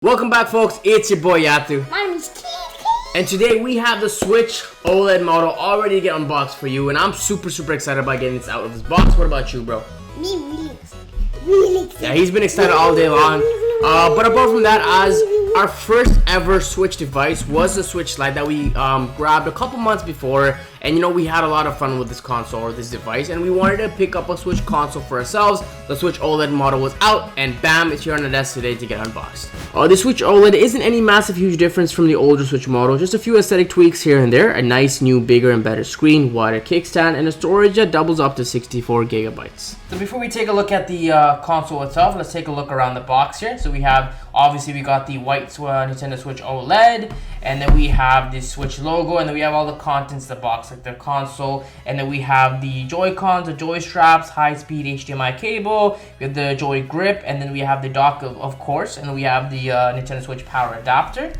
Welcome back, folks. It's your boy Yathu. My name is Kid K. And today we have the Switch OLED model all ready to get unboxed for you. And I'm super excited about getting this out of this box. What about you, bro? Me really excited. Really excited. Yeah, he's been excited all day long. But apart from that, as our first ever Switch device was the Switch Lite that we grabbed a couple months before. And you know, we had a lot of fun with this console or this device, and we wanted to pick up a Switch console for ourselves. The Switch OLED model was out, and bam, it's here on the desk today to get unboxed. The Switch OLED isn't any massive huge difference from the older Switch model, just a few aesthetic tweaks here and there. A nice new bigger and better screen, wider kickstand, and a storage that doubles up to 64 gigabytes. So before we take a look at the console itself, let's take a look around the box here. So we have, obviously we got the white Nintendo Switch OLED, and then we have the Switch logo, and then we have all the contents of the box, like the console, and then we have the Joy-Cons, the Joy straps, high-speed HDMI cable, we have the Joy grip, and then we have the dock of course, and then we have the Nintendo Switch power adapter.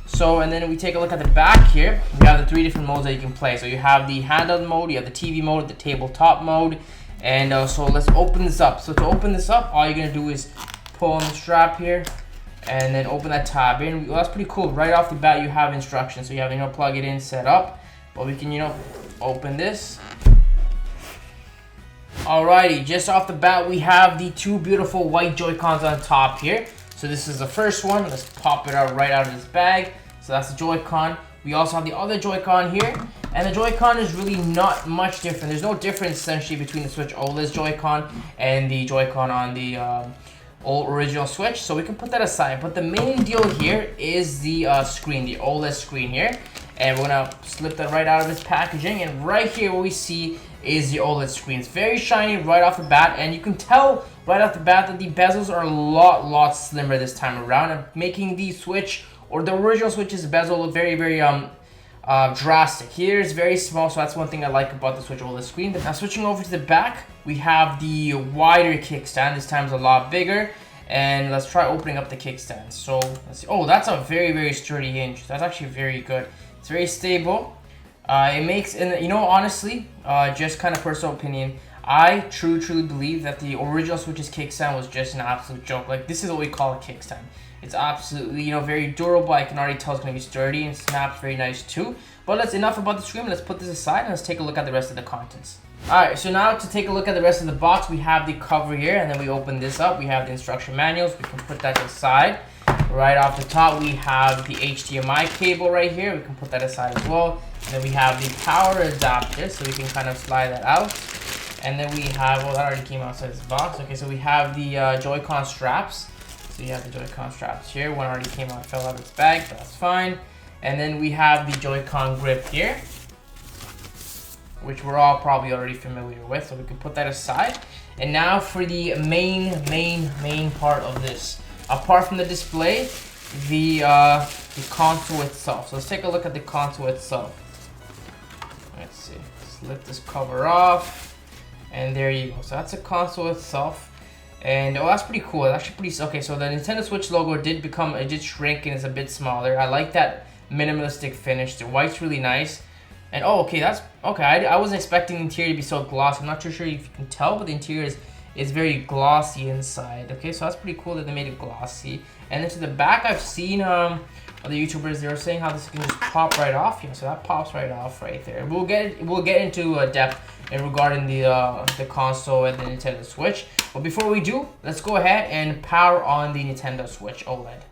So, and then we take a look at the back here. We have the three different modes that you can play. So you have the handheld mode, you have the TV mode, the tabletop mode, and so let's open this up. So to open this up, all you're gonna do is pull on the strap here, and then open that tab in. Well, that's pretty cool. Right off the bat, you have instructions. So you have, plug it in, set up. But we can, open this. Alrighty, just off the bat, we have the two beautiful white Joy-Cons on top here. So this is the first one. Let's pop it out right out of this bag. So that's the Joy-Con. We also have the other Joy-Con here. And the Joy-Con is really not much different. There's no difference essentially between the Switch OLED Joy-Con and the Joy-Con on the old original Switch. So we can put that aside. But the main deal here is the screen, the OLED screen here. And we're gonna slip that right out of its packaging. And right here what we see is the OLED screen. It's very shiny right off the bat, and you can tell right off the bat that the bezels are a lot slimmer this time around, and making the Switch or the original Switch's bezel look very drastic. Here it's very small, so that's one thing I like about the Switch OLED screen. Now switching over to the back, we have the wider kickstand. This time it's a lot bigger. And let's try opening up the kickstand. So let's see. Oh, that's a very sturdy hinge. That's actually very good. It's very stable. It makes, and honestly, just kind of personal opinion, I truly believe that the original Switch's kickstand was just an absolute joke. Like, this is what we call a kickstand. It's absolutely, very durable. I can already tell it's gonna be sturdy, and snaps very nice too. But that's enough about the screen. Let's put this aside and let's take a look at the rest of the contents. Alright, so now to take a look at the rest of the box, we have the cover here, and then we open this up. We have the instruction manuals. We can put that aside. Right off the top, we have the HDMI cable right here. We can put that aside as well. And then we have the power adapter, so we can kind of slide that out. And then we have, well, that already came outside this box. Okay, so we have the Joy-Con straps. So you have the Joy-Con straps here. One already came out, fell out of its bag, but that's fine. And then we have the Joy-Con grip here, which we're all probably already familiar with, so we can put that aside. And now for the main part of this. Apart from the display, the console itself. So let's take a look at the console itself. Let's see. Let's lift this cover off, and there you go. So that's the console itself. And oh, that's pretty cool. It's actually pretty okay. So the Nintendo Switch logo did shrink and is a bit smaller. I like that minimalistic finish. The white's really nice. And oh, okay, that's okay. I wasn't expecting the interior to be so glossy. I'm not too sure if you can tell, but the interior is very glossy inside. Okay, so that's pretty cool that they made it glossy. And then to the back, I've seen other YouTubers, they were saying how this can just pop right off here. So that pops right off right there. We'll get into depth in regarding the console and the Nintendo Switch. But before we do, let's go ahead and power on the Nintendo Switch OLED.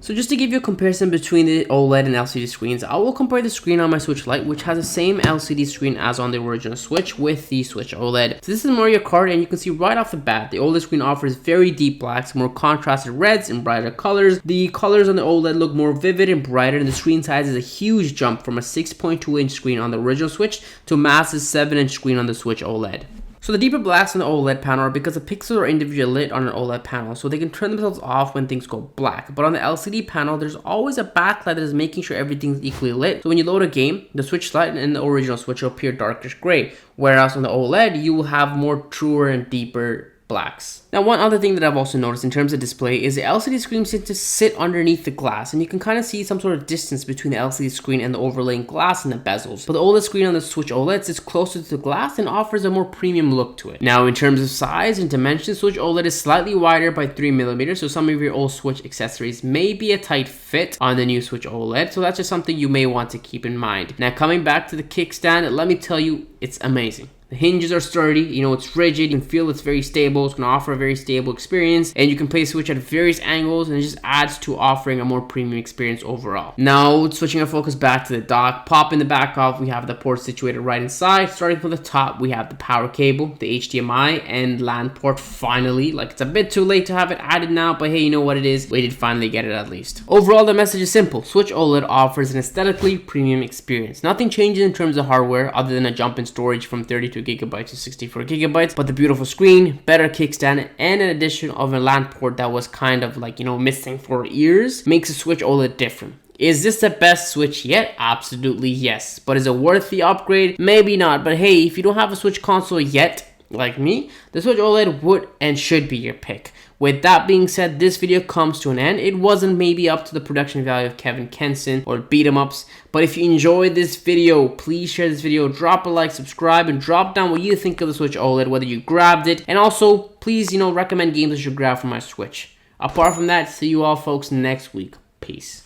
So just to give you a comparison between the OLED and LCD screens, I will compare the screen on my Switch Lite, which has the same LCD screen as on the original Switch, with the Switch OLED. So this is Mario Kart, and you can see right off the bat, the OLED screen offers very deep blacks, more contrasted reds, and brighter colors. The colors on the OLED look more vivid and brighter, and the screen size is a huge jump from a 6.2-inch screen on the original Switch to a massive 7-inch screen on the Switch OLED. So the deeper blacks on the OLED panel are because the pixels are individually lit on an OLED panel, so they can turn themselves off when things go black. But on the LCD panel, there's always a backlight that is making sure everything's equally lit. So when you load a game, the switch light and the original switch will appear darkish gray, whereas on the OLED, you will have more truer and deeper blacks. Now, one other thing that I've also noticed in terms of display is the LCD screen seems to sit underneath the glass, and you can kind of see some sort of distance between the LCD screen and the overlaying glass in the bezels. But the OLED screen on the Switch OLED sits closer to the glass and offers a more premium look to it. Now, in terms of size and dimensions, Switch OLED is slightly wider by 3mm, so some of your old Switch accessories may be a tight fit on the new Switch OLED, so that's just something you may want to keep in mind. Now, coming back to the kickstand, let me tell you, it's amazing. The hinges are sturdy, you know, it's rigid, you can feel it's very stable, it's going to offer a very stable experience, and you can place Switch at various angles, and it just adds to offering a more premium experience overall. Now, switching our focus back to the dock, popping the back off, we have the port situated right inside. Starting from the top, we have the power cable, the HDMI, and LAN port finally. Like, it's a bit too late to have it added now, but hey, you know what it is, we did finally get it at least. Overall, the message is simple. Switch OLED offers an aesthetically premium experience. Nothing changes in terms of hardware other than a jump in storage from 32 gigabytes to 64 gigabytes, but the beautiful screen, better kickstand, and an addition of a LAN port that was kind of like, you know, missing for years makes the Switch OLED different. Is this the best Switch yet? Absolutely yes. But is it worth the upgrade? Maybe not. But hey, if you don't have a Switch console yet, like me, the Switch OLED would and should be your pick. With that being said, this video comes to an end. It wasn't maybe up to the production value of Kevin Kenson or beat 'em ups, but if you enjoyed this video, please share this video, drop a like, subscribe, and drop down what you think of the Switch OLED, whether you grabbed it, and also please, you know, recommend games that you grab for my Switch. Apart from that, see you all folks next week. Peace.